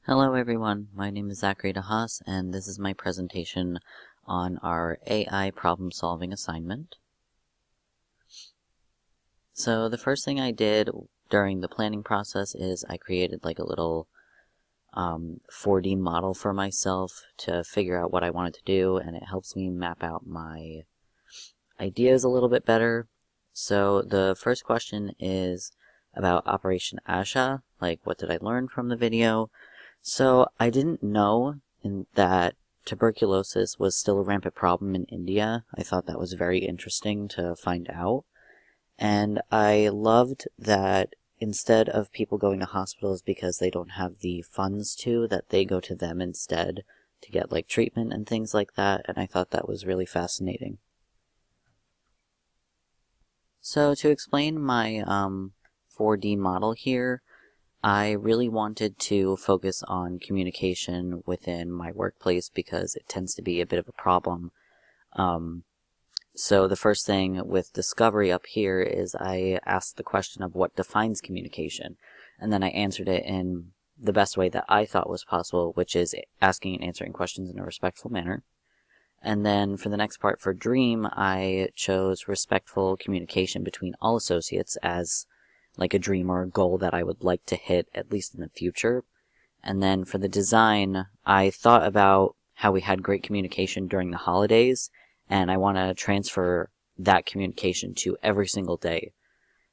Hello everyone, my name is Zachary DeHaas, and this is my presentation on our AI problem solving assignment. So the first thing I did during the planning process is I created like a little 4D model for myself to figure out what I wanted to do, and it helps me map out my ideas a little bit better. So the first question is about Operation Asha, like what did I learn from the video? So I didn't know that tuberculosis was still a rampant problem in India. I thought that was very interesting to find out. And I loved that instead of people going to hospitals because they don't have the funds that they go to them instead to get like treatment and things like that. And I thought that was really fascinating. So to explain my 4D model here, I really wanted to focus on communication within my workplace because it tends to be a bit of a problem. So the first thing with discovery up here is I asked the question of what defines communication, and then I answered it in the best way that I thought was possible, which is asking and answering questions in a respectful manner. And then for the next part, for dream, I chose respectful communication between all associates as like a dream or a goal that I would like to hit, at least in the future. And then for the design, I thought about how we had great communication during the holidays, and I want to transfer that communication to every single day.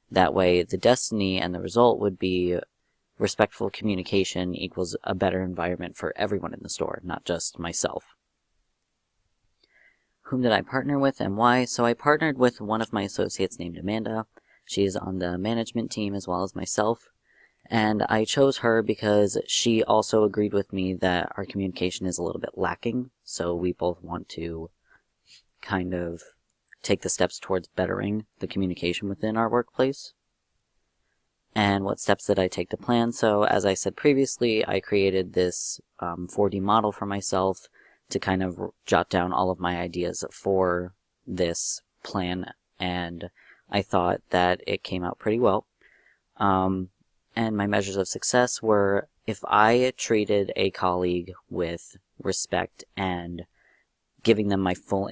That way, the destiny and the result would be respectful communication equals a better environment for everyone in the store, not just myself. Whom did I partner with and why? So I partnered with one of my associates named Amanda. She is on the management team as well as myself, and I chose her because she also agreed with me that our communication is a little bit lacking, so we both want to kind of take the steps towards bettering the communication within our workplace. And what steps did I take to plan? So as I said previously, I created this 4D model for myself to kind of jot down all of my ideas for this plan, and I thought that it came out pretty well. And my measures of success were if I treated a colleague with respect and giving them my full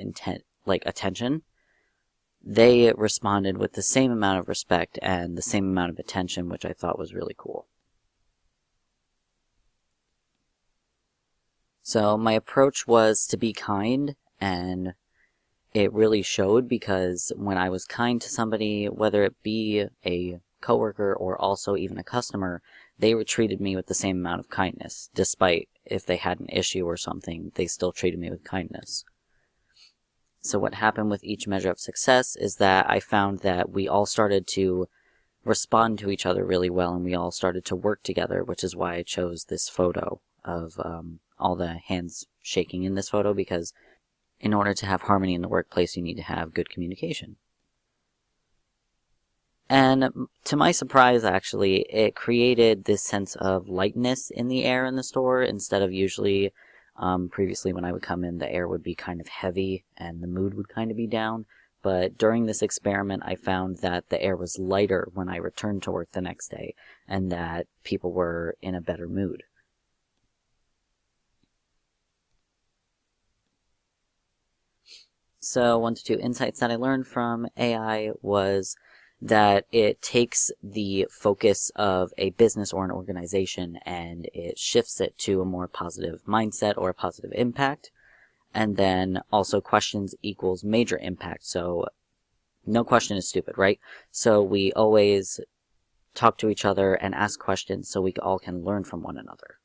attention, they responded with the same amount of respect and the same amount of attention, which I thought was really cool. So my approach was to be kind, and it really showed because when I was kind to somebody, whether it be a coworker or also even a customer, they treated me with the same amount of kindness. Despite if they had an issue or something, they still treated me with kindness. So what happened with each measure of success is that I found that we all started to respond to each other really well, and we all started to work together, which is why I chose this photo of all the hands shaking in this photo, because in order to have harmony in the workplace, you need to have good communication. And to my surprise, actually, it created this sense of lightness in the air in the store instead of usually, previously when I would come in, the air would be kind of heavy and the mood would kind of be down. But during this experiment, I found that the air was lighter when I returned to work the next day, and that people were in a better mood. So 1 to 2 insights that I learned from AI was that it takes the focus of a business or an organization and it shifts it to a more positive mindset or a positive impact. And then also questions equals major impact. So no question is stupid, right? So we always talk to each other and ask questions so we all can learn from one another.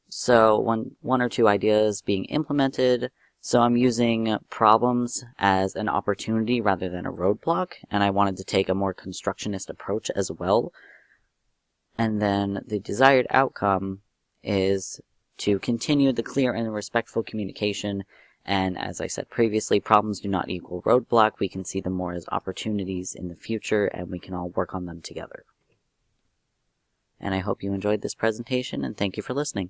So one or two ideas being implemented. So I'm using problems as an opportunity rather than a roadblock, and I wanted to take a more constructionist approach as well. And then the desired outcome is to continue the clear and respectful communication, and as I said previously, problems do not equal roadblock. We can see them more as opportunities in the future, and we can all work on them together. And I hope you enjoyed this presentation, and thank you for listening.